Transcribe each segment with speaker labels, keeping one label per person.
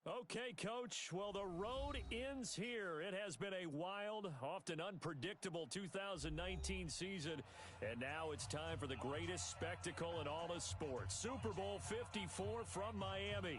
Speaker 1: Okay, Coach. Well, the road ends here. It has been a wild, often unpredictable 2019 season, and now it's time for the greatest spectacle in all of sports. Super Bowl 54 from Miami.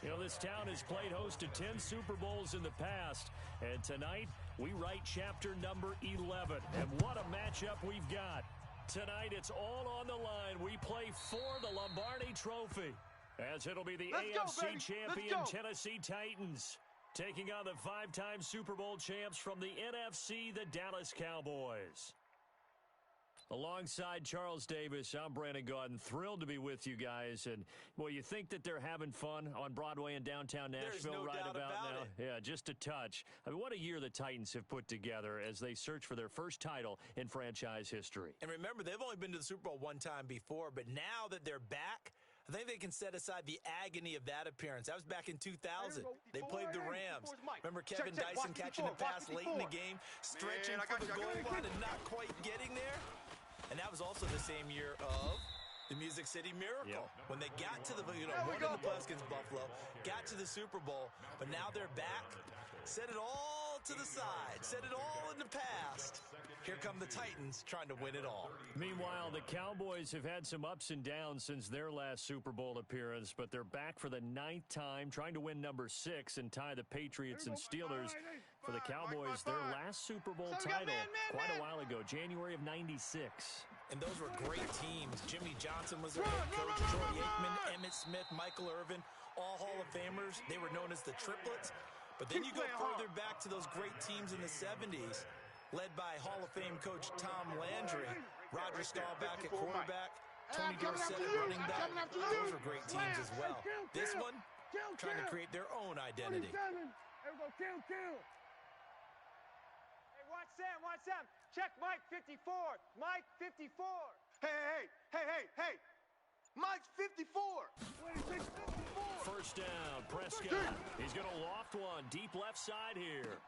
Speaker 1: You know, this town has played host to 10 Super Bowls in the past, and tonight we write chapter number 11. And what a matchup we've got. Tonight it's all on the line. We play for the Lombardi Trophy, as it'll be the AFC champion Tennessee Titans taking on the 5-time Super Bowl champs from the NFC, the Dallas Cowboys. Alongside Charles Davis, I'm Brandon Gaudin. Thrilled to be with you guys. And, well, you think that they're having fun on Broadway in downtown Nashville right about now? Yeah, just a touch. I mean, what a year the Titans have put together as they search for their first title in franchise history.
Speaker 2: And remember, they've only been to the Super Bowl one time before, but now that they're back, I think they can set aside the agony of that appearance. That was back in 2000. They played the Rams. Remember Kevin Dyson catching a pass late in the game, stretching for the goal line and not quite getting there? And that was also the same year of the Music City Miracle. When they got to the, won in the playoffs against Buffalo, got to the Super Bowl, but now they're back. Set it all to the side. Set it all in the past. Here come the Titans trying to win it all.
Speaker 1: Meanwhile, the Cowboys have had some ups and downs since their last Super Bowl appearance, but they're back for the 9th time, trying to win number 6 and tie the Patriots and Steelers. For the Cowboys, their last Super Bowl title quite a while ago, January of '96.
Speaker 2: And those were great teams. Jimmy Johnson was their head coach, Troy Aikman, Emmitt Smith, Michael Irvin, all Hall of Famers. They were known as the Triplets. But then you go further back to those great teams in the 70s, led by Hall of Fame coach Tom Landry, Roger Staubach at quarterback, Tony Dorsett at running back. Those were great teams as well. This one, trying to create their own identity.
Speaker 3: Hey, watch Sam. Check Mike 54. Mike 54.
Speaker 4: Hey. Mike's 54.
Speaker 1: First down, Prescott. He's going to loft one deep left side here.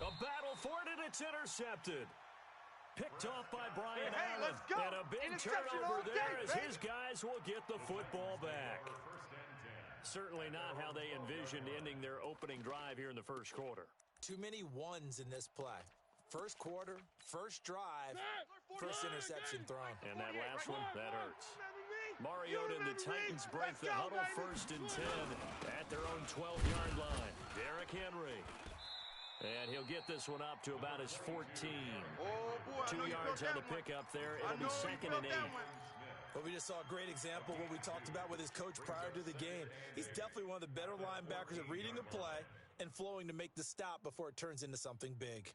Speaker 1: A battle for it, and it's intercepted. Picked off by Brian Allen.
Speaker 4: Let's go.
Speaker 1: And a big turnover there as his guys will get the football back. Certainly not how they envisioned ending their opening drive here in the first quarter.
Speaker 2: Too many ones in this play. First quarter, first drive, first interception thrown.
Speaker 1: And that last one, that hurts. Mariota and the Titans break the huddle, 1st and 10 at their own 12-yard line. Derrick Henry. And he'll get this one up to about his 14. 2 yards on the pickup there. It'll be 2nd and 8.
Speaker 2: But we just saw a great example of what we talked about with his coach prior to the game. He's definitely one of the better linebackers at reading a play and flowing to make the stop before it turns into something big.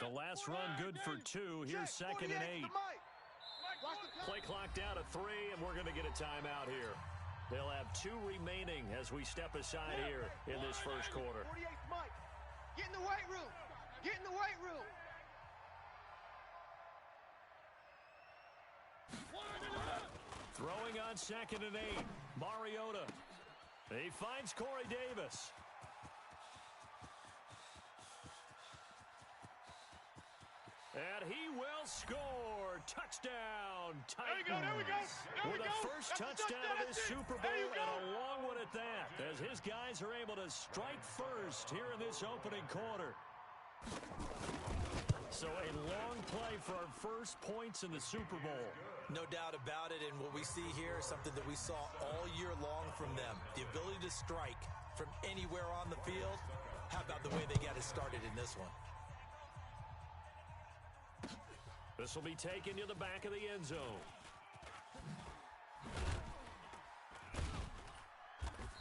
Speaker 1: The last run good for 2. Here's 2nd and 8. Play clock down to 3, and we're going to get a timeout here. They'll have 2 remaining as we step aside here in this first quarter.
Speaker 4: 48th Mike. Get in the weight room. Get in the weight room.
Speaker 1: Throwing on 2nd and 8. Mariota. He finds Corey Davis. And he will score. Touchdown, Titans.
Speaker 4: There we go.
Speaker 1: With the first touchdown of this Super Bowl, and a long one at that, as his guys are able to strike first here in this opening quarter. So a long play for our first points in the Super Bowl.
Speaker 2: No doubt about it, and what we see here is something that we saw all year long from them. The ability to strike from anywhere on the field. How about the way they got it started in this one?
Speaker 1: This will be taken to the back of the end zone.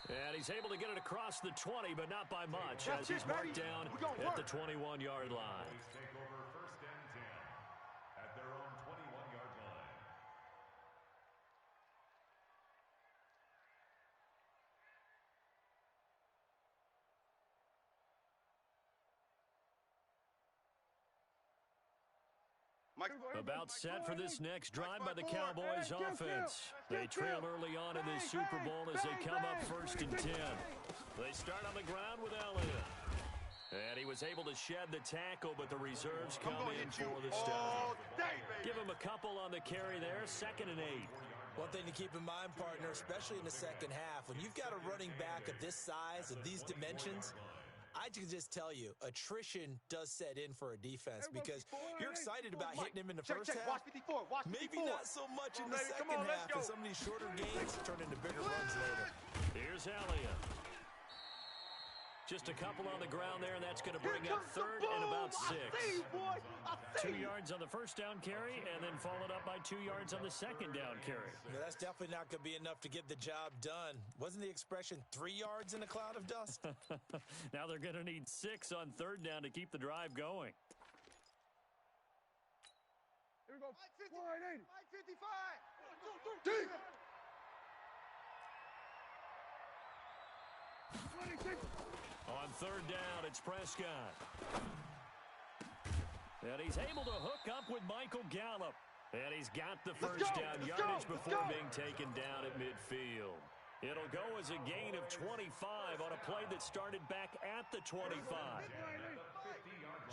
Speaker 1: And he's able to get it across the 20, but not by much, as he's marked down at the 21-yard line.
Speaker 5: Take over 1st and 10 at their own 21-yard line.
Speaker 1: About set for this next drive by the Cowboys offense. They trail early on in this Super Bowl as they come up 1st and 10. They start on the ground with Elliott. And he was able to shed the tackle, but the reserves come in for the stop. Give him a couple on the carry there, 2nd and 8.
Speaker 2: One thing to keep in mind, partner, especially in the second half, when you've got a running back of this size, of these dimensions, I can just tell you, attrition does set in for a defense because you're excited about hitting him in the first half. Maybe not so much in the second half, and some of these shorter gains turn into bigger runs later.
Speaker 1: Here's Elliott. Just a couple on the ground there, and that's going to bring up 3rd and about 6. 2 yards on the first down carry, and then followed up by 2 yards on the second down carry.
Speaker 2: Yeah, that's definitely not going to be enough to get the job done. Wasn't the expression 3 yards in a cloud of dust?
Speaker 1: Now they're going to need 6 on 3rd down to keep the drive going.
Speaker 4: Here we go. Mike 55. Deep.
Speaker 3: 26.
Speaker 1: On 3rd down, it's Prescott. And he's able to hook up with Michael Gallup. And he's got the first down yardage before being taken down at midfield. It'll go as a gain of 25 on a play that started back at the 25.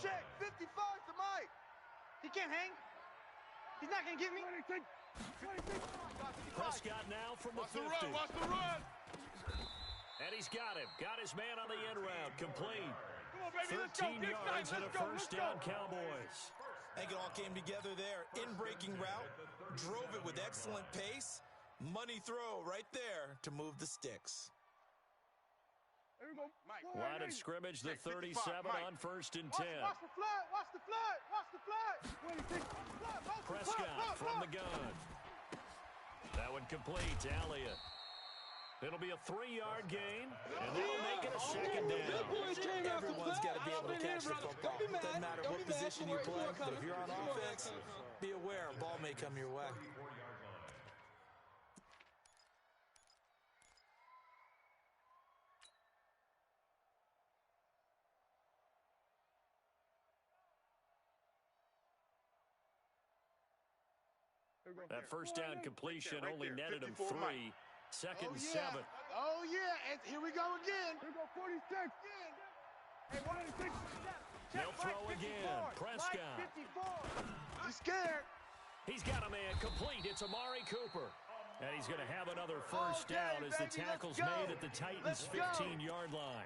Speaker 4: Check, 55 to Mike. He can't hang. He's not going to get me.
Speaker 3: 26.
Speaker 1: Prescott now from the 50.
Speaker 4: Watch the run.
Speaker 1: And he's got him. Got his man on the end route. Complete.
Speaker 3: Come on, baby,
Speaker 1: 13 yards and a first down, Cowboys.
Speaker 2: I think it all came together there. In-breaking route. Drove it with excellent pace. Money throw right there to move the sticks.
Speaker 3: Here we go.
Speaker 1: Line of scrimmage, the 37 on 1st and 10.
Speaker 4: Watch the flood. Watch the flood. Watch the flood.
Speaker 3: 26.
Speaker 1: Prescott from the gun. That one complete to Elliott. It'll be a 3-yard gain, and they'll make it a 2nd down.
Speaker 2: Everyone's got to be able to catch the football. It doesn't matter what position you play, but if you're on offense, be aware a ball may come your way.
Speaker 1: That first down completion only netted him 3. 2nd and 7.
Speaker 4: Oh, yeah. And here we go again.
Speaker 3: Here we go, 46. Hey, 26.
Speaker 1: They'll throw again. Prescott.
Speaker 4: 54. He's scared.
Speaker 1: He's got a man complete. It's Amari Cooper. And he's going to have another first down as the tackle's made at the Titans' 15-yard line.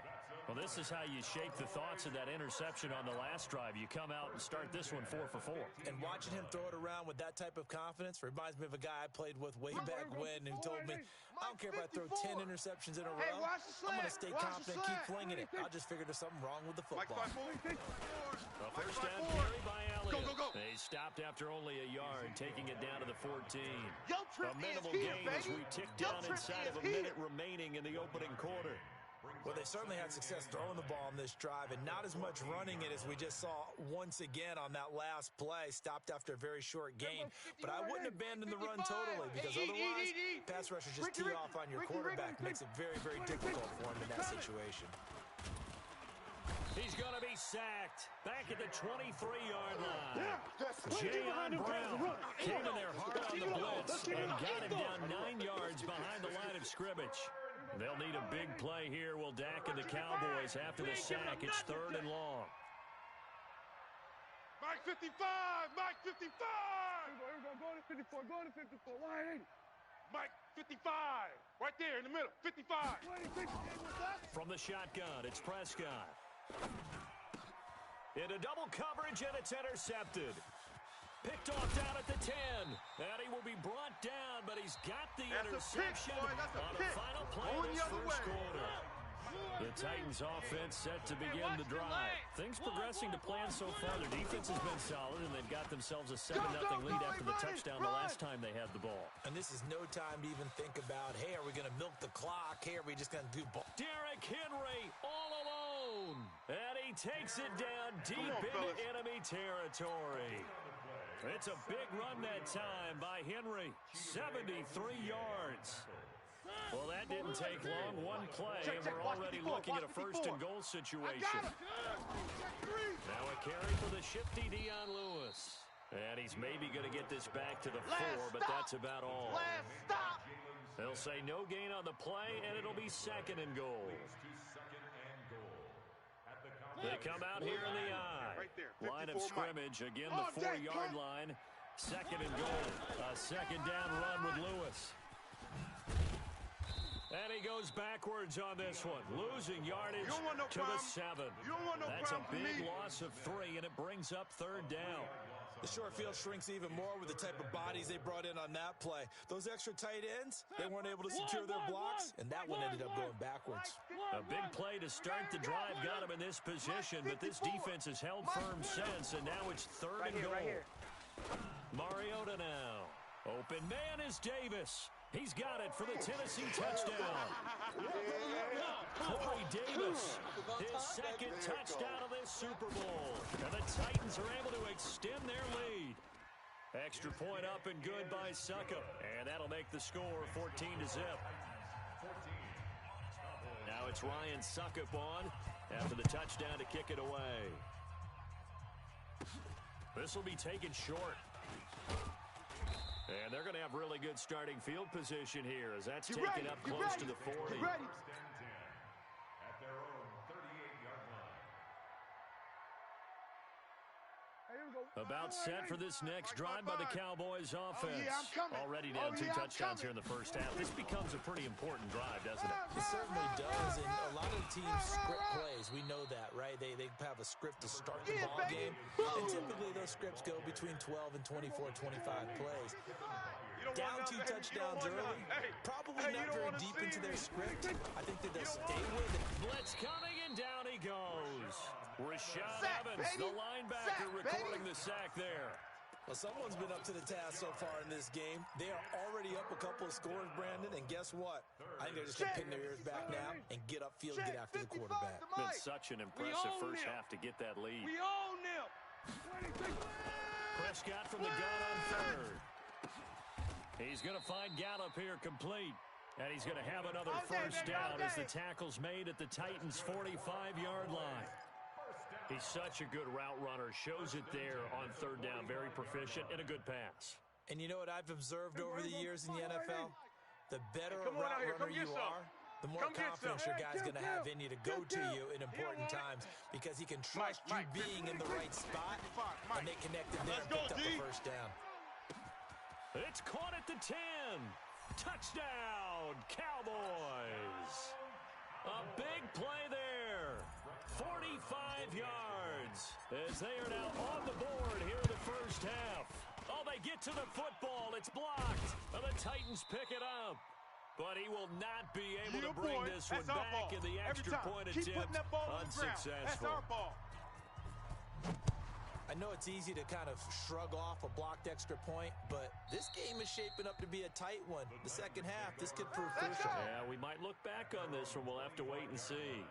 Speaker 1: Well, this is how you shake the thoughts of that interception on the last drive. You come out and start this one 4 for 4.
Speaker 2: And watching him throw it around with that type of confidence reminds me of a guy I played with way back when who told me, I don't care if I throw 10 interceptions in a row. I'm going to stay confident, keep flinging it. I'll just figure there's something wrong with the football.
Speaker 1: A first down carry by Elliott. They stopped after only a yard, taking it down to the 14. A minimal gain as we tick down inside of a minute remaining in the opening quarter.
Speaker 2: Well, they certainly had success throwing the ball on this drive and not as much running it as we just saw once again on that last play. Stopped after a very short gain. But I wouldn't abandon the run totally because otherwise pass rushers just tee off on your quarterback. Makes it very, very difficult for him in that situation.
Speaker 1: He's going to be sacked back at the 23-yard line. Jayon Brown came in there hard on the blitz and got him down 9 yards behind the line of scrimmage. They'll need a big play here. Will Dak and the Cowboys after the sack. It's 3rd and long.
Speaker 4: Mike 55. Mike 55.
Speaker 3: Here we go. Go to 54. Go to 54. Line 80.
Speaker 4: Mike 55. Right there in the middle. 55.
Speaker 3: 26.
Speaker 1: From the shotgun, it's Prescott. Into double coverage, and it's intercepted. Picked off down at the 10. And he will be brought down, but he's got the interception on the final play of this first quarter. The Titans offense set to begin the drive. Things progressing to plan so far. Their defense has been solid, and they've got themselves a 7-0 lead after the touchdown the last time they had the ball.
Speaker 2: And this is no time to even think about, hey, are we going to milk the clock? Hey, are we just going to do ball?
Speaker 1: Derrick Henry all alone. And he takes it down deep into enemy territory. It's a big run that time by Henry. 73 yards. Well, that didn't take long. One play, and we're already looking at a first-and-goal situation. Now a carry for the shifty Dion Lewis. And he's maybe going to get this back to the 4, but that's about all.
Speaker 4: Last stop.
Speaker 1: They'll say no gain on the play, and it'll be 2nd and goal. They come out here in the I.
Speaker 3: Right there,
Speaker 1: Line of
Speaker 3: 54
Speaker 1: scrimmage, again the 4-yard line. 2nd and goal. A 2nd down run with Lewis. And he goes backwards on this one, losing yardage to the 7. That's a big loss of 3, and it brings up 3rd down.
Speaker 2: The short field shrinks even more with the type of bodies they brought in on that play. Those extra tight ends, they weren't able to secure their blocks, and that one ended up going backwards.
Speaker 1: A big play to start the drive got him in this position, but this defense has held firm since, and now it's 3rd and goal. Mariota now. Open man is Davis. He's got it for the Tennessee touchdown. Corey Davis, his 2nd touchdown of this Super Bowl. And the Titans are able to extend their lead. Extra point up and good by Succop. And that'll make the score 14-0. Now it's Ryan Succop on after the touchdown to kick it away. This will be taken short. And they're going to have really good starting field position here as that's taken up close to the 40.
Speaker 5: At their own 38-yard line.
Speaker 1: About set for this next drive by the Cowboys offense. Already down 2 touchdowns here in the first half. This becomes a pretty important drive, doesn't it?
Speaker 2: It certainly does, and a lot of teams script plays. We know that, right? They have a script to start the ball game, and typically those scripts go between 12 and 24, 25 plays. Down 2 touchdowns early, probably not very deep into their script. I think that they'll stay with it.
Speaker 1: Blitz coming, and down he goes. Rashad Evans, the linebacker, recording the sack there.
Speaker 2: Well, someone's been up to the task so far in this game. They are already up a couple of scores, Brandon, and guess what? I think they're just going to pin their ears back now and get upfield and get after the quarterback.
Speaker 1: Been such an impressive first half to get that lead.
Speaker 4: We own them.
Speaker 1: Prescott from the gun on 3rd. He's going to find Gallup here complete. And he's going to have another first down as the tackle's made at the Titans' 45-yard line. He's such a good route runner. Shows it there on 3rd down. Very proficient and a good pass.
Speaker 2: And you know what I've observed over the years in the NFL? The better a route runner you are, the more confidence your guy's going to have in you to go to you in important times because he can trust you being in the right spot, and they connected there and picked up the first down.
Speaker 1: It's caught at the 10. Touchdown, Cowboys. A big play there. 45 yards as they are now on the board here in the first half. Oh, they get to the football. It's blocked. And the Titans pick it up. But he will not be able to bring this one back in the extra point attempt. Unsuccessful.
Speaker 3: That's our ball.
Speaker 2: I know it's easy to kind of shrug off a blocked extra point, but this game is shaping up to be a tight one. The second half, this could prove crucial.
Speaker 1: Yeah, we might look back on this one. We'll have to wait and see.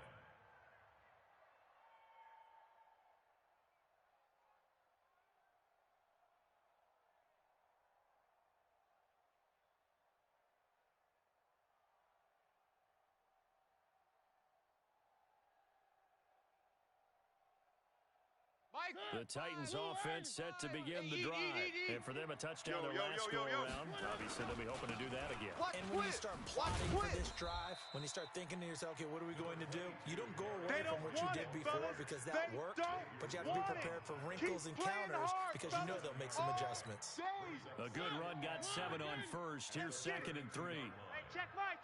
Speaker 1: The Titans offense set to begin the drive. And for them, a touchdown their last go-around. Obviously, they'll be hoping to do that again.
Speaker 2: And when you start plotting for this drive, when you start thinking to yourself, okay, what are we going to do? You don't go away from what you did before because that worked, but you have to be prepared for wrinkles and counters because you know they'll make some adjustments.
Speaker 1: A good run got 7 on first. Here's 2nd and 3.
Speaker 3: Hey, check Mike.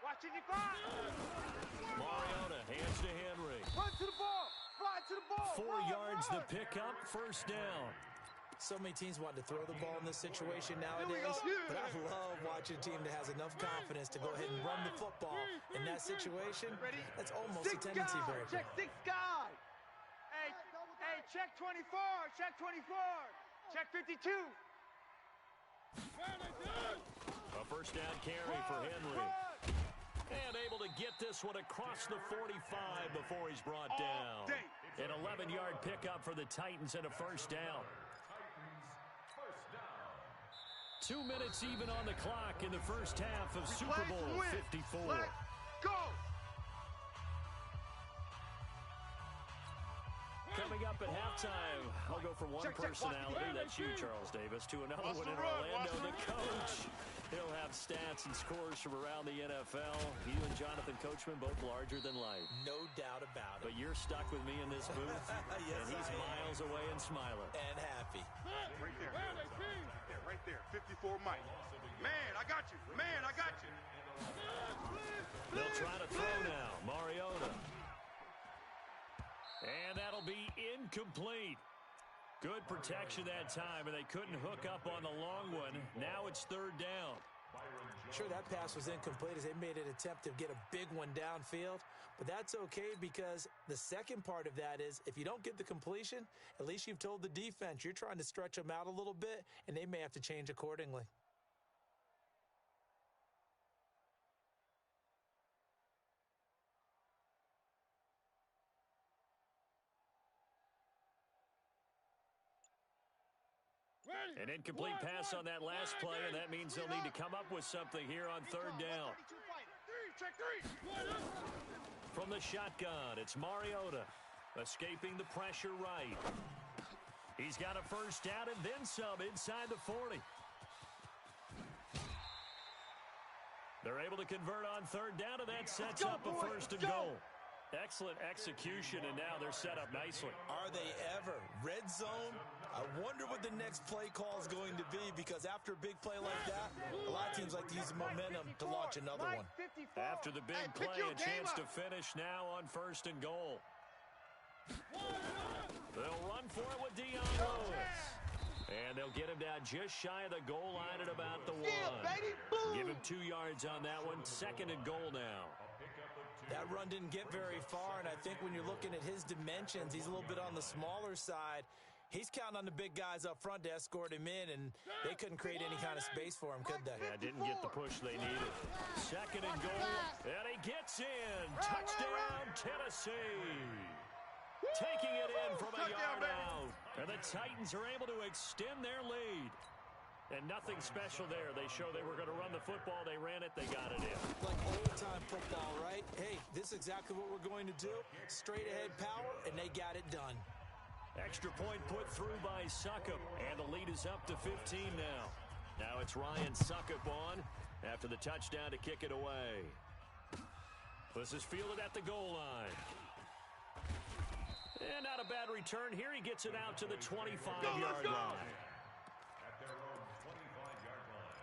Speaker 3: Watch it,
Speaker 1: Mariota hands to Henry.
Speaker 4: Run to the ball. Fly to the ball.
Speaker 1: 4 yards the pickup, first down.
Speaker 2: So many teams want to throw the ball in this situation nowadays, but I love watching a team that has enough confidence to go ahead and run the football. In that situation, that's almost a tendency breaker.
Speaker 4: Check 6 guy.
Speaker 3: Hey, check 24. Check 24. Check 52.
Speaker 1: A first down carry for Henry. And able to get this one across the 45 before he's brought down. An 11-yard pickup for the Titans and a first down. 2 minutes even on the clock in the first half of Super Bowl 54.
Speaker 3: Let's go!
Speaker 1: Coming up at halftime. I'll go from one personality, that's you, Charles Davis, to another one in Orlando, the coach. He'll have stats and scores from around the NFL. You and Jonathan Coachman both larger than life.
Speaker 2: No doubt about it.
Speaker 1: But you're stuck with me in this booth,
Speaker 2: yes,
Speaker 1: and he's miles away and smiling.
Speaker 2: And happy.
Speaker 6: Right there, 54 Mike. Man, I got you. Man, I got you.
Speaker 1: They'll try to throw now. Mariota. And that'll be incomplete. Good protection that time, and they couldn't hook up on the long one. Now it's third down.
Speaker 2: Sure, that pass was incomplete as they made an attempt to get a big one downfield, but that's okay because the second part of that is if you don't get the completion, at least you've told the defense you're trying to stretch them out a little bit, and they may have to change accordingly.
Speaker 1: An incomplete pass on that last play, and that means they'll need to come up with something here on third down. From the shotgun, it's Mariota, escaping the pressure right. He's got a first down and then some inside the 40. They're able to convert on third down, and that sets up a first and goal. Excellent execution, and now they're set up nicely.
Speaker 2: Are they ever? Red zone? I wonder what the next play call is going to be because after a big play like that, a lot of teams like to use momentum to launch another one.
Speaker 1: After the big play, a chance to finish now on first and goal. They'll run for it with Dion Lewis. And they'll get him down just shy of the goal line at about the one. Give him 2 yards on that one. Second and goal now.
Speaker 2: That run didn't get very far, and I think when you're looking at his dimensions, he's a little bit on the smaller side. He's counting on the big guys up front to escort him in, and they couldn't create any kind of space for him, could they?
Speaker 1: Yeah, didn't get the push they needed. Second and goal, and he gets in. Touchdown, Tennessee. Taking it in from a yard out. And the Titans are able to extend their lead. And nothing special there. They show they were going to run the football. They ran it. They got it in.
Speaker 2: Like old-time football, right? Hey, this is exactly what we're going to do. Straight ahead power, and they got it done.
Speaker 1: Extra point put through by Suckup. And the lead is up to 15 now. Now it's Ryan Suckup on after the touchdown to kick it away. This is fielded at the goal line. And not a bad return here. He gets it out to the 25-yard line.
Speaker 5: At their own 25-yard line.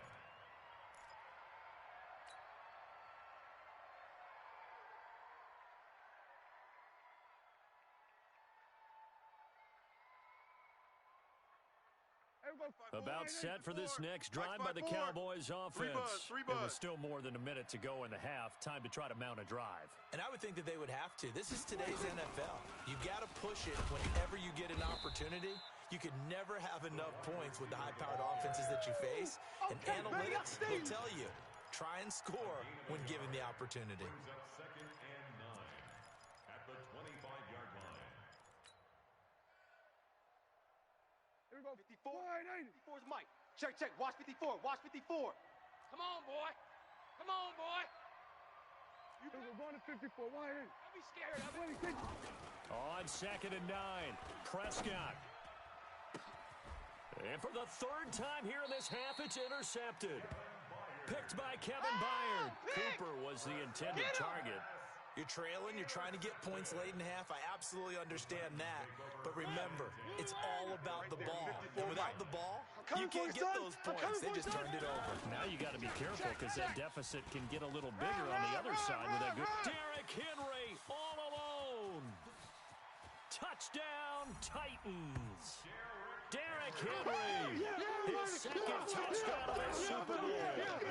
Speaker 1: About set for this next drive by the Cowboys offense. It was still more than a minute to go in the half. Time to try to mount a drive.
Speaker 2: And I would think that they would have to. This is today's NFL. You got to push it whenever you get an opportunity. You can never have enough points with the high-powered offenses that you face. And analytics will tell you, try and score when given the opportunity.
Speaker 5: Brings up second and 9 at the 25-yard line.
Speaker 3: Here we go. 54. 54 is Mike. Check. Watch 54. Watch 54. Come on, boy. Come on, boy. You going to 54. Why ain't? Don't be scared of it.
Speaker 1: On second and 9, Prescott. And for the third time here in this half, it's intercepted. Picked by Kevin Byard. Cooper was the intended target.
Speaker 2: You're trailing, you're trying to get points late in half. I absolutely understand that. But remember, it's all about the ball. And without the ball, you can't get those points. They just turned it over.
Speaker 1: Now you got to be careful because that deficit can get a little bigger on the other side with that good. Derrick Henry all alone. Touchdown, Titans. Derrick Henry, his second touchdown of the Super Bowl.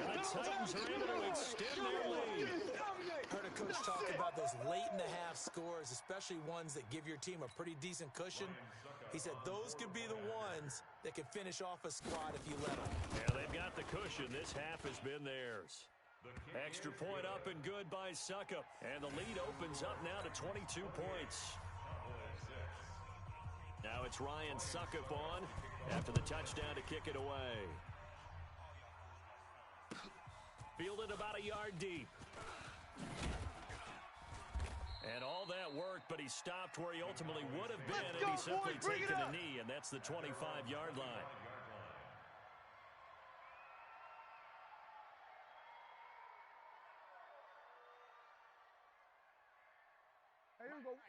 Speaker 1: And the Titans are able to extend their lead.
Speaker 2: Heard a coach talk about those late-in-the-half scores, especially ones that give your team a pretty decent cushion. He said those could be the ones that can finish off a squad if you let them.
Speaker 1: Yeah, they've got the cushion. This half has been theirs. Extra point up and good by Suckup. And the lead opens up now to 22 points. Now it's Ryan Suckup on after the touchdown to kick it away. Fielded about a yard deep. And all that work, but he stopped where he ultimately would have been had he simply taken a knee, and that's the 25-yard line.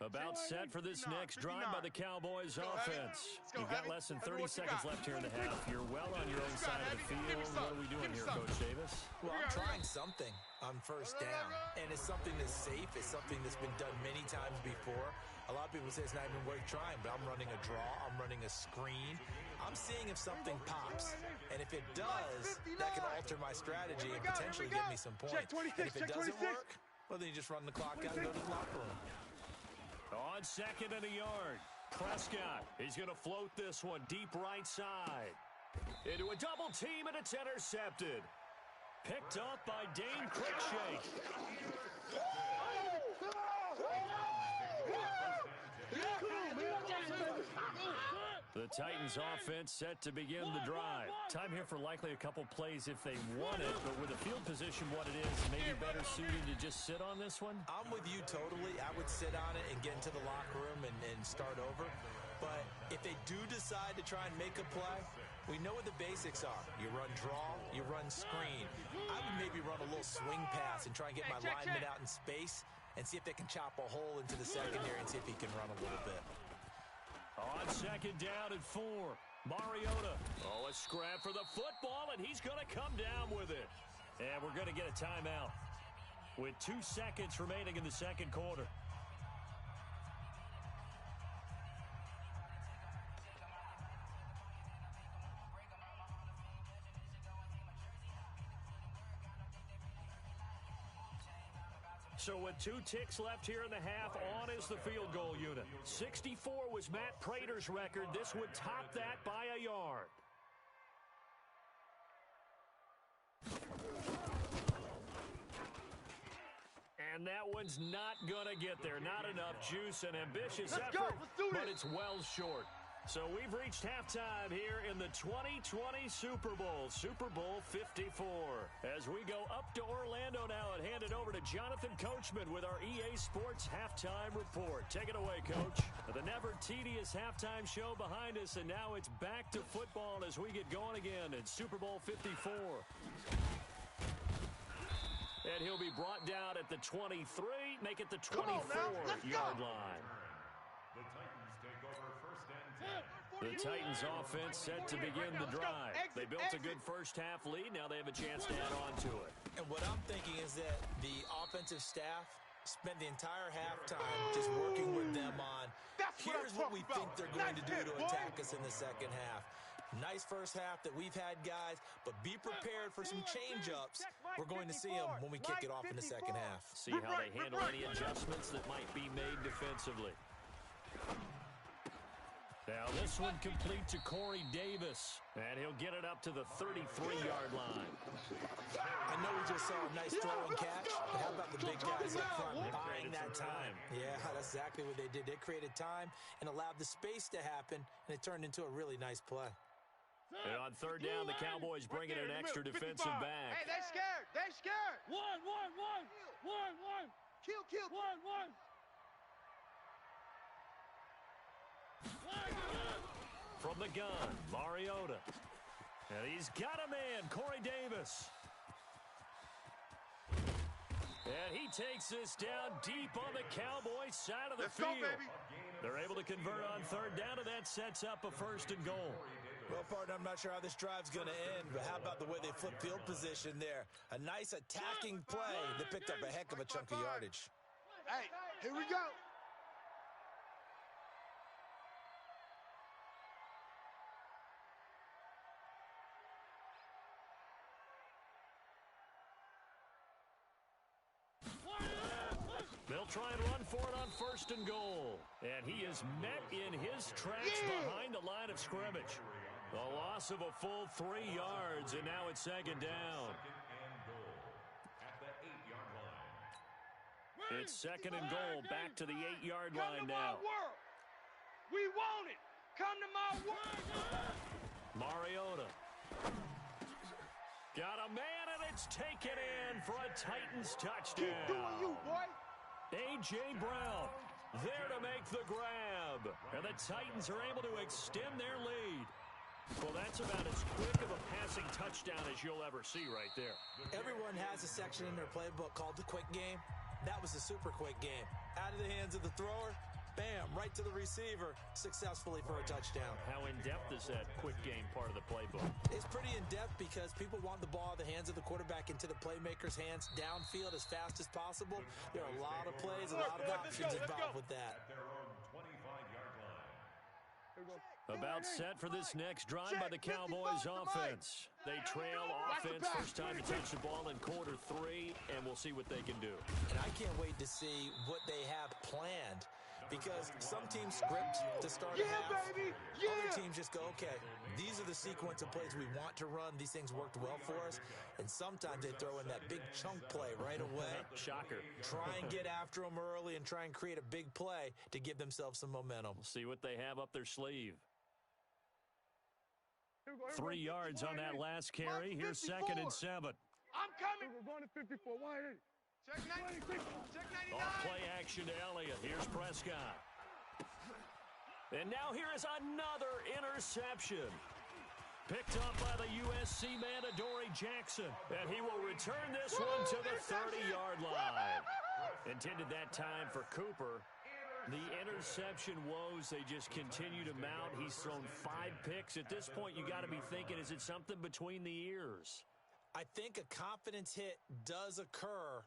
Speaker 1: About set for this next drive by the Cowboys offense. You've got less than 30 seconds left here in the half. You're well on your own side of the field. What are we doing here, Coach Davis?
Speaker 2: Well, I'm trying something on first down, and it's something that's safe. It's something that's been done many times before. A lot of people say it's not even worth trying, but I'm running a draw. I'm running a screen. I'm seeing if something pops, and if it does, that can alter my strategy and potentially get me some points. And if it doesn't work, well, then you just run the clock out and go to the locker room.
Speaker 1: On second and a yard, Prescott. He's going to float this one deep right side. Into a double team, and it's intercepted. Picked up by Dane Cruikshank. The Titans offense set to begin the drive. Time here for likely a couple plays if they want it, but with the field position what it is, maybe better suited to just sit on this one?
Speaker 2: I'm with you totally. I would sit on it and get into the locker room and start over. But if they do decide to try and make a play, we know what the basics are. You run draw, you run screen. I would maybe run a little swing pass and try and get my lineman out in space and see if they can chop a hole into the secondary and see if he can run a little bit.
Speaker 1: On second down and 4, Mariota. Oh, a scrap for the football, and he's going to come down with it. And we're going to get a timeout with 2 seconds remaining in the second quarter. So with 2 ticks left here in the half, on is the field goal unit. 64 was Matt Prater's record. This would top that by a yard. And that one's not going to get there. Not enough juice and ambitious effort, but it's well short. So we've reached halftime here in the 2020 Super Bowl, Super Bowl 54. As we go up to Orlando now and hand it over to Jonathan Coachman with our EA Sports Halftime Report. Take it away, Coach. The never-tedious halftime show behind us, and now it's back to football as we get going again in Super Bowl 54. And he'll be brought down at the 23, make it the 24-yard line.
Speaker 5: The Titans take over first and 10.
Speaker 1: The Titans offense set to begin the drive. They built a good first half lead. Now they have a chance to add on to it.
Speaker 2: And what I'm thinking is that the offensive staff spent the entire halftime just working with them on, here's what we think they're going to do to attack us in the second half. Nice first half that we've had, guys, but be prepared for some change-ups. We're going to see them when we kick it off in the second half.
Speaker 1: See how they handle any adjustments that might be made defensively. Now this one complete to Corey Davis, and he'll get it up to the 33-yard line.
Speaker 2: I know we just saw a nice throw and catch, but how about the big guys up front buying that time? Yeah, that's exactly what they did. They created time and allowed the space to happen, and it turned into a really nice play.
Speaker 1: And on third down, the Cowboys bring in an extra defensive back.
Speaker 4: Hey, they're scared. They're scared. One. Kill. One.
Speaker 1: From the gun, Mariota. And he's got a man, Corey Davis. And he takes this down deep on the Cowboys side of the field.
Speaker 6: Go, baby.
Speaker 1: They're able to convert on third down, and that sets up a first and goal.
Speaker 2: Well, partner, I'm not sure how this drive's going to end, but how about the way they flip field position there? A nice attacking play that picked up a heck of a chunk of yardage.
Speaker 6: Hey, here we go.
Speaker 1: They'll try and run for it on first and goal. And he is met in his tracks behind the line of scrimmage. A loss of a full 3 yards, and now it's second down.
Speaker 5: Second and goal at the 8-yard line.
Speaker 1: It's second and goal, back to the 8-yard line
Speaker 4: Come to
Speaker 1: now.
Speaker 4: my world. We want it. Come to my world.
Speaker 1: Mariota. Got a man, and it's taken in for a Titans touchdown.
Speaker 4: Keep doing you, boy.
Speaker 1: A.J. Brown there to make the grab. And the Titans are able to extend their lead. Well, that's about as quick of a passing touchdown as you'll ever see right there.
Speaker 2: Everyone has a section in their playbook called the quick game. That was a super quick game. Out of the hands of the thrower, bam, right to the receiver, successfully for a touchdown.
Speaker 1: How in-depth is that quick game part of the playbook?
Speaker 2: It's pretty in-depth because people want the ball in the hands of the quarterback into the playmaker's hands downfield as fast as possible. There are a lot of plays, a lot of options involved with that.
Speaker 5: At their own 25-yard line.
Speaker 1: About set for this next drive by the Cowboys offense. They trail offense, first time to touch the ball in quarter 3, and we'll see what they can do.
Speaker 2: And I can't wait to see what they have planned because some teams script to start a half.
Speaker 3: Baby.
Speaker 2: Other teams just go, okay, these are the sequence of plays we want to run. These things worked well for us. And sometimes they throw in that big chunk play right away.
Speaker 1: Shocker.
Speaker 2: Try and get after them early and try and create a big play to give themselves some momentum.
Speaker 1: We'll see what they have up their sleeve. 3 yards on that last carry. Here's 2nd and 7.
Speaker 3: I'm coming. We're going to 54. Why? Check 90. Check 99.
Speaker 1: Off play action to Elliott. Here's Prescott. And now here is another interception. Picked up by the USC man, Adoree Jackson. And he will return this one to the 30-yard line. Intended that time for Cooper. The interception woes, they just continue to mount. He's thrown 5 picks. At this point, you got to be thinking, is it something between the ears?
Speaker 2: I think a confidence hit does occur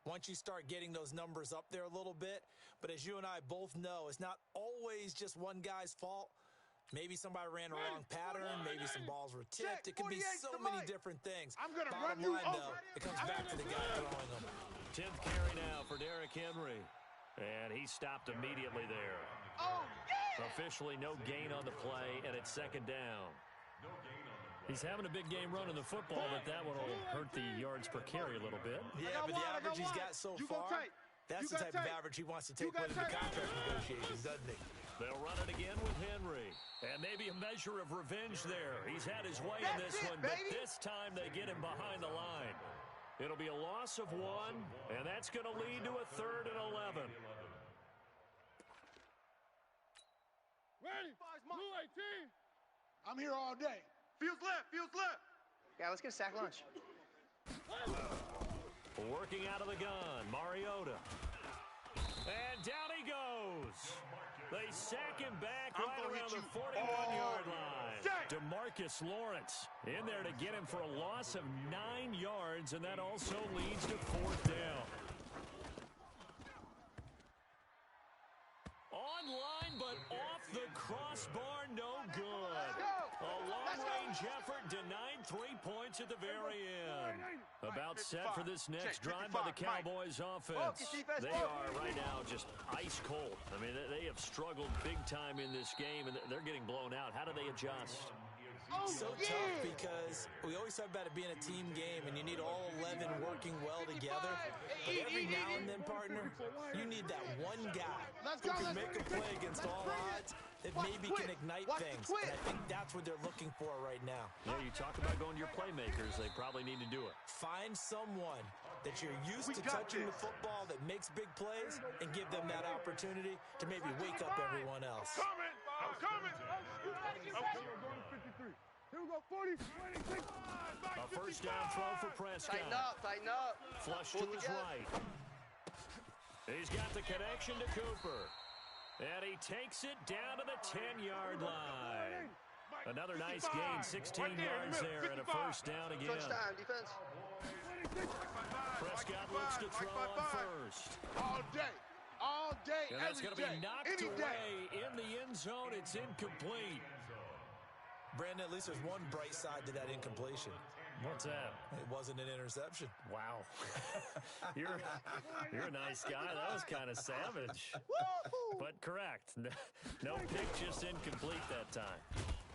Speaker 2: once you start getting those numbers up there a little bit. But as you and I both know, it's not always just one guy's fault. Maybe somebody ran a wrong pattern. Maybe some balls were tipped. It could be so many different things. Bottom line, though, it comes back to the guy throwing them.
Speaker 1: 10th carry now for Derrick Henry. And he stopped immediately there.
Speaker 3: Oh, yeah!
Speaker 1: Officially no gain on the play, and it's 2nd down. He's having a big game running the football, but that one will hurt the yards per carry a little bit.
Speaker 2: Yeah, but the average he's got so far, that's the type of average he wants to take with the contract negotiations, doesn't he?
Speaker 1: They'll run it again with Henry. And maybe a measure of revenge there. He's had his way in this one, but this time they get him behind the line. It'll be a loss of 1, and that's going to lead to a 3rd and 11.
Speaker 3: Ready? Blue 18. I'm here all day. Fields left.
Speaker 4: Yeah, let's get a sack lunch.
Speaker 1: Working out of the gun, Mariota. And down he goes. They sack him back right around the 41-yard line. DeMarcus Lawrence in there to get him for a loss of 9 yards, and that also leads to 4th down. Online, but off the crossbar, no good. A long-range effort denied 3 points at the very end. About set for this next drive by the Cowboys offense. They are right now just ice cold. I mean, they have struggled big time in this game, and they're getting blown out. How do they adjust?
Speaker 2: So tough because we always talk about it being a team game and you need all 11 working well together. But every now and then, partner, you need that one guy who can make a play against all odds that maybe can ignite things. And I think that's what they're looking for right now.
Speaker 1: Yeah, you talk about going to your playmakers. They probably need to do it.
Speaker 2: Find someone that you're used to touching the football that makes big plays and give them that opportunity to maybe wake up everyone else.
Speaker 6: I'm coming.
Speaker 3: Here we go, 40, 26.
Speaker 1: A first down throw for Prescott.
Speaker 4: Tighten up.
Speaker 1: Flush to his right. He's got the connection to Cooper. And he takes it down to the 10-yard line. Another nice gain, 16 yards there, and a first down again.
Speaker 4: Touchdown, defense.
Speaker 1: Prescott looks to throw on first.
Speaker 3: All day,
Speaker 1: And that's going to be knocked away in the end zone. It's incomplete.
Speaker 2: Brandon, at least there's one bright side to that incompletion.
Speaker 1: What's that?
Speaker 2: It wasn't an interception.
Speaker 1: Wow. You're a nice guy. That was kind of savage. But correct. No pick, just incomplete that time.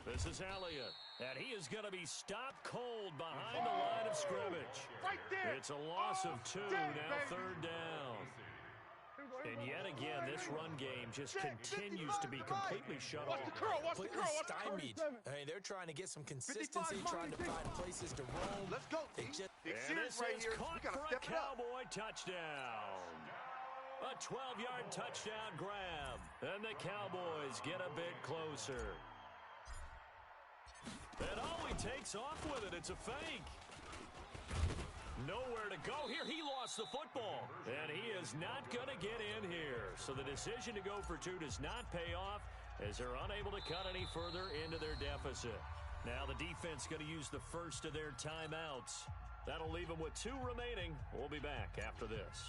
Speaker 1: This is Elliott. And he is going to be stopped cold behind the line of scrimmage.
Speaker 3: Right there.
Speaker 1: It's a loss of 2, now 3rd down. And yet again, this run game just continues to be completely shut off.
Speaker 2: Completely stymied. I mean, they're trying to get some consistency, trying to find places to roam.
Speaker 3: Let's go.
Speaker 2: They just
Speaker 1: And this is caught for a Cowboy touchdown. A 12-yard touchdown grab. And the Cowboys get a bit closer. And he takes off with it. It's a fake. Nowhere to go here. He lost the football. And he is not going to get in here. So the decision to go for two does not pay off as they're unable to cut any further into their deficit. Now the defense going to use the first of their timeouts. That'll leave them with two remaining. We'll be back after this.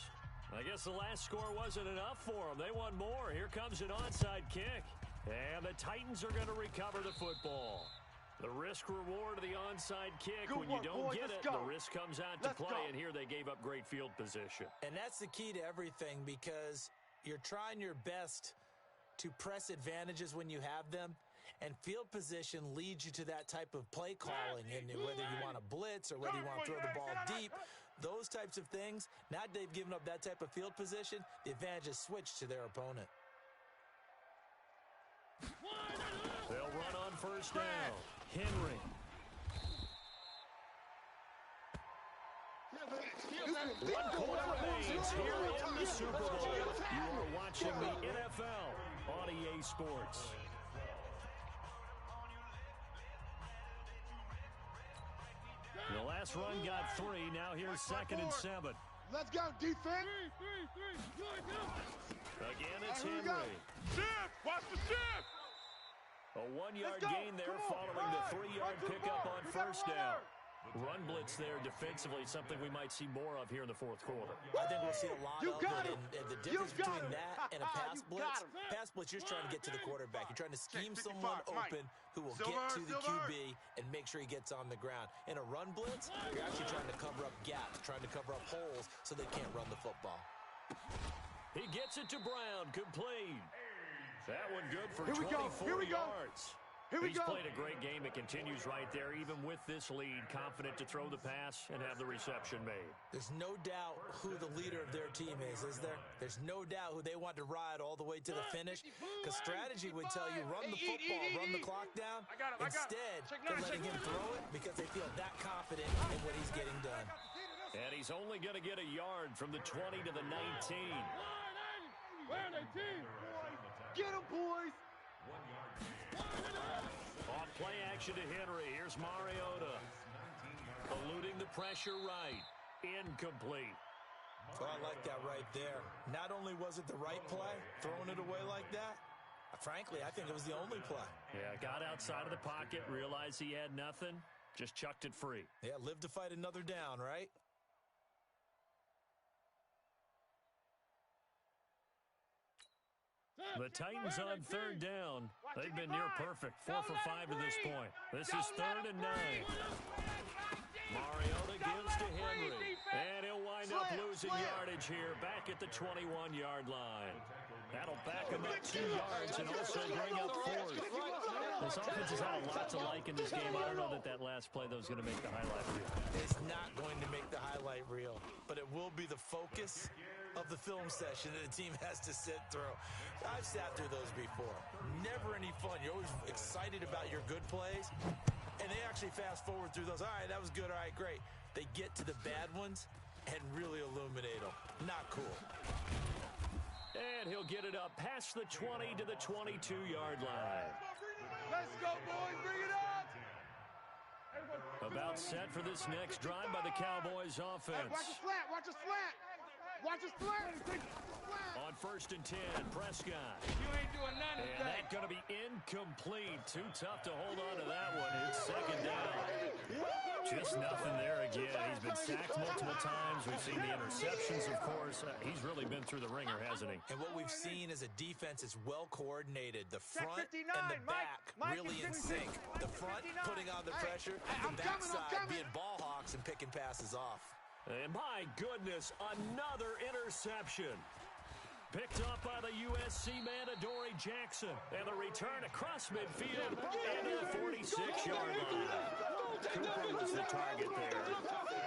Speaker 1: I guess the last score wasn't enough for them. They want more. Here comes an onside kick. And the Titans are going to recover the football. The risk-reward of the onside kick, when you don't get it, the risk comes out to play, and here they gave up great field position.
Speaker 2: And that's the key to everything, because you're trying your best to press advantages when you have them, and field position leads you to that type of play calling, and whether you want to blitz or whether you want to throw the ball deep, those types of things, now that they've given up that type of field position, the advantage is switched to their opponent.
Speaker 1: They'll run on first down. Henry. One quarter remains here in the Super Bowl. You are watching the NFL on EA Sports. The last run got 3. Now here's 2nd and 7.
Speaker 3: Let's go, defense.
Speaker 1: Again, it's Henry.
Speaker 6: Shift! Watch the shift!
Speaker 1: A 1-yard gain there following the 3-yard pickup on first down. Run blitz there defensively, something we might see more of here in the fourth quarter.
Speaker 2: I think we'll see a lot of it, and the difference between that and a pass blitz, you're just trying to get to the quarterback. You're trying to scheme someone open who will get to the QB and make sure he gets on the ground. In a run blitz, you're actually trying to cover up gaps, trying to cover up holes so they can't run the football.
Speaker 1: He gets it to Brown, complete. That one good for 24 yards. He's played a great game. It continues right there, even with this lead, confident to throw the pass and have the reception made.
Speaker 2: There's no doubt who the leader of their team is there? There's no doubt who they want to ride all the way to the finish, because strategy would tell you run the football, run the clock down. Instead, they're letting him throw it because they feel that confident in what he's getting done.
Speaker 1: And he's only going to get a yard from the 20 to the 19.
Speaker 4: Get him, boys!
Speaker 1: On play action to Henry. Here's Mariota. Eluding the pressure right. Incomplete.
Speaker 2: Oh, I like that right there. Not only was it the right play, throwing it away like that, frankly, I think it was the only play.
Speaker 1: Yeah, got outside of the pocket, realized he had nothing, just chucked it free.
Speaker 2: Yeah, live to fight another down, right?
Speaker 1: The Titans on third down. They've been near perfect. 4 for 5 to this point. This is 3rd and 9. Mariota gives to Henry. And he'll wind up losing yardage here back at the 21-yard line. That'll back him up 2 yards and also bring up 4th. This offense has had a lot to like in this game. I don't know that last play, though, is going to make the highlight reel.
Speaker 2: It's not going to make the highlight reel, but it will be the focus of the film session that the team has to sit through. I've sat through those before. Never any fun. You're always excited about your good plays, and they actually fast forward through those. All right, that was good. All right, great. They get to the bad ones and really illuminate them. Not cool.
Speaker 1: And he'll get it up past the 20 to the 22-yard line.
Speaker 3: Let's go, boys. Bring it up.
Speaker 1: About set for this next drive by the Cowboys offense.
Speaker 3: Hey, watch a slant. Watch a slant. Watch a slant.
Speaker 1: On 1st and 10, Prescott.
Speaker 3: You ain't doing nothing
Speaker 1: today. And that's going to be incomplete. Too tough to hold on to that one. It's 2nd down. Just nothing there again. He's been sacked multiple times. We've seen the interceptions, of course. He's really been through the ringer, hasn't he?
Speaker 2: And what we've seen is a defense is well coordinated. The front and the back really in sync. The front putting on the pressure, the backside being ball hawks and picking passes off.
Speaker 1: And my goodness, another interception. Picked up by the USC man, Adoree Jackson. And the return across midfield into the 46-yard line. Cooper was the target there.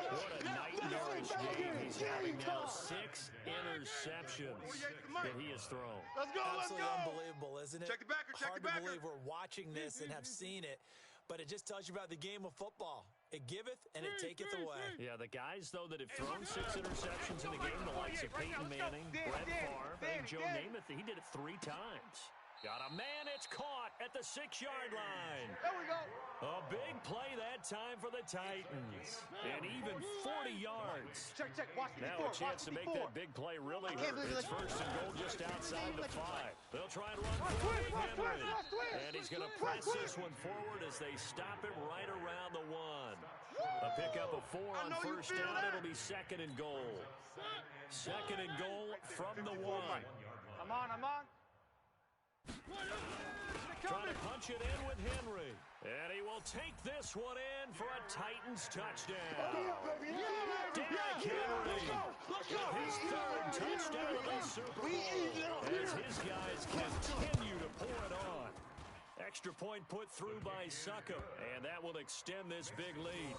Speaker 1: What a night-and-orange game he's having now. 6 interceptions that he has thrown.
Speaker 3: Let's go,
Speaker 2: Absolutely unbelievable, isn't it?
Speaker 6: Check the backer, check
Speaker 2: Hard
Speaker 6: the backer.
Speaker 2: to believe we're watching this and have seen it, but it just tells you about the game of football. It giveth and it taketh away.
Speaker 1: Yeah, the guys, though, that have thrown 6 interceptions in the game, the likes of Peyton Manning, Brett Favre, and Joe Namath, he did it 3 times. Got a man, it's caught at the 6-yard line.
Speaker 4: There we go.
Speaker 1: A big play that time for the Titans. And even 40 yards.
Speaker 4: Check, watch 54.
Speaker 1: Now a chance to make that big play really hurt. It's first and goal just outside the 5. They'll try and run forward with Henry. And he's going to press this one forward as they stop it right around the 1. A pickup of 4 on first down. It'll be second and goal. Second and goal from the 1.
Speaker 4: I'm on.
Speaker 1: Trying to punch it in with Henry. And he will take this one in for a Titans touchdown. Derrick Henry with his 3rd touchdown of the Super Bowl as his guys continue to pour it on. Extra point put through by Succop, and that will extend this big lead.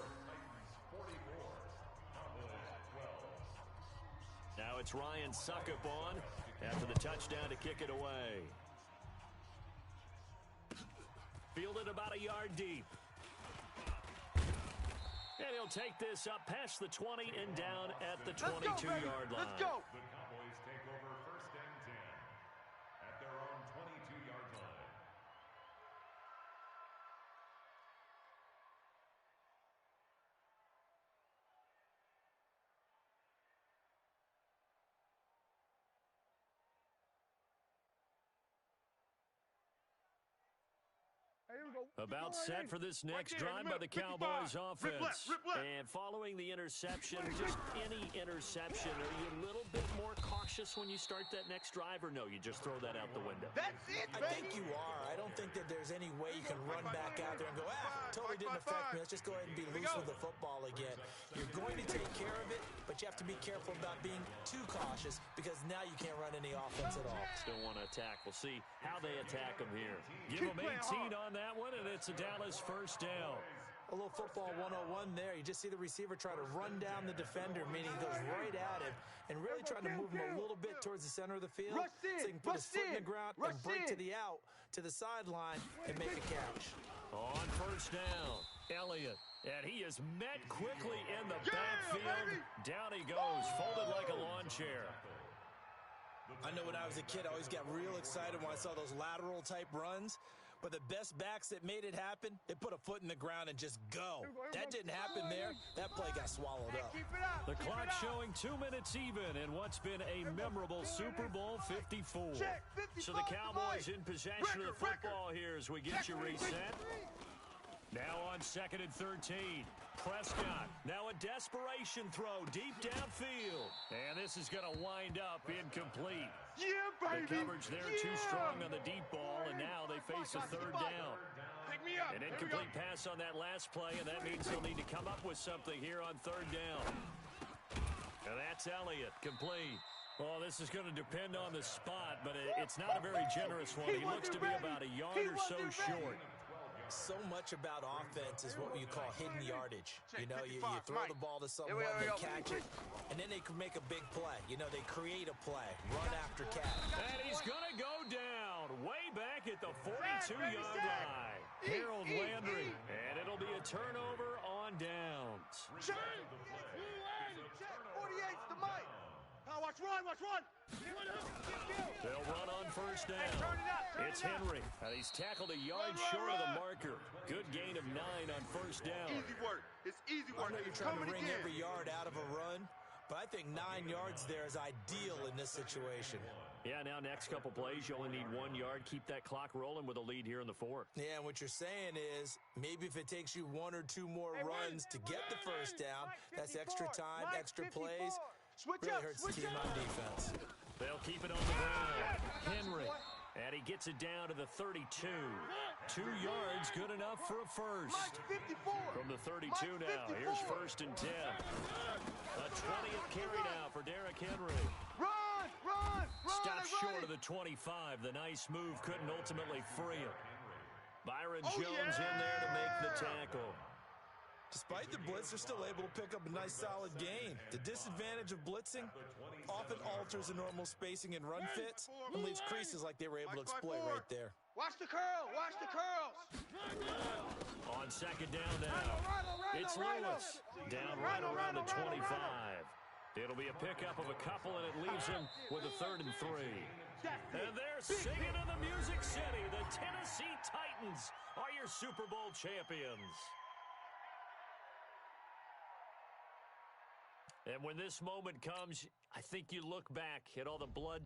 Speaker 1: Now it's Ryan Succop on after the touchdown to kick it away. Fielded about a yard deep. And he'll take this up past the 20 and down at the 22-yard line.
Speaker 4: Let's go.
Speaker 5: The Cowboys take over first and 10 at their own 22-yard line.
Speaker 1: About set for this next drive by the Cowboys offense. And following the interception, just any interception, are you a little bit more cautious when you start that next drive, or no, you just throw that out the window?
Speaker 4: That's it, baby.
Speaker 2: I think you are. I don't think that there's any way you can run back out there and go, totally didn't affect me. Let's just go ahead and be loose with the football again. You're going to take care of it, but you have to be careful about being too cautious because now you can't run any offense at all.
Speaker 1: Still want to attack. We'll see how they attack them here. Give them 18 on that one, and it's a Dallas first down.
Speaker 2: A little football 101 there. You just see the receiver try to run down the defender, meaning he goes right at him and really trying to move him a little bit towards the center of the field so he can put his foot in the ground and break to the sideline and make a catch.
Speaker 1: On first down, Elliott. And he is met quickly in the backfield. Down he goes, folded like a lawn chair.
Speaker 2: I know when I was a kid, I always got real excited when I saw those lateral type runs. But the best backs that made it happen, they put a foot in the ground and just go. That didn't happen there. That play got swallowed up.
Speaker 1: The clock showing 2 minutes even in what's been a memorable Super Bowl 54. So the Cowboys in possession of the football here as we get you reset. Now on 2nd and 13. Prescott, now a desperation throw deep downfield. And this is going to wind up incomplete.
Speaker 4: Yeah, baby.
Speaker 1: The coverage there too strong on the deep ball, and now they face a 3rd down.
Speaker 4: Pick me up.
Speaker 1: An incomplete pass on that last play, and that means they'll need to come up with something here on 3rd down. And that's Elliott, complete. Well, this is going to depend on the spot, but it's not a very generous one. He looks to be about a yard or so short.
Speaker 2: So much about offense is what you call hidden yardage. You know, you throw the ball to someone, they catch it, and then they can make a big play. You know, they create a play, run after catch.
Speaker 1: And he's going to go down way back at the 42-yard line. Harold Landry, and it'll be a turnover on downs.
Speaker 4: Check. 48's the mic. Now watch run.
Speaker 1: They'll run on first down. It's Henry, and he's tackled a yard short of the marker. Good gain of 9 on first down.
Speaker 6: Easy work. It's easy work.
Speaker 2: I know you're trying to wring every yard out of a run, but I think 9 yards there is ideal in this situation.
Speaker 1: Yeah, now next couple plays, you only need 1 yard. Keep that clock rolling with a lead here in the 4th.
Speaker 2: Yeah, and what you're saying is maybe if it takes you 1 or 2 more runs to get the first down, that's extra time, extra plays. Really hurts the team on defense.
Speaker 1: They'll keep it on the ground. Henry, and he gets it down to the 32. 2 yards, good enough for a first. From the 32 now, here's 1st and 10. A 20th carry now for Derrick Henry.
Speaker 4: Run!
Speaker 1: Stopped short of the 25. The nice move couldn't ultimately free him. Byron Jones in there to make the tackle.
Speaker 2: Despite the blitz, they're still able to pick up a nice solid gain. The disadvantage of blitzing often alters the normal spacing and run fits and leaves creases like they were able to exploit right there.
Speaker 4: Watch the curls.
Speaker 1: On second down now. It's Lewis down right around the 25. It'll be a pickup of a couple, and it leaves him with a 3rd and 3. And they're singing in the Music City. The Tennessee Titans are your Super Bowl champions. And when this moment comes, I think you look back at all the blood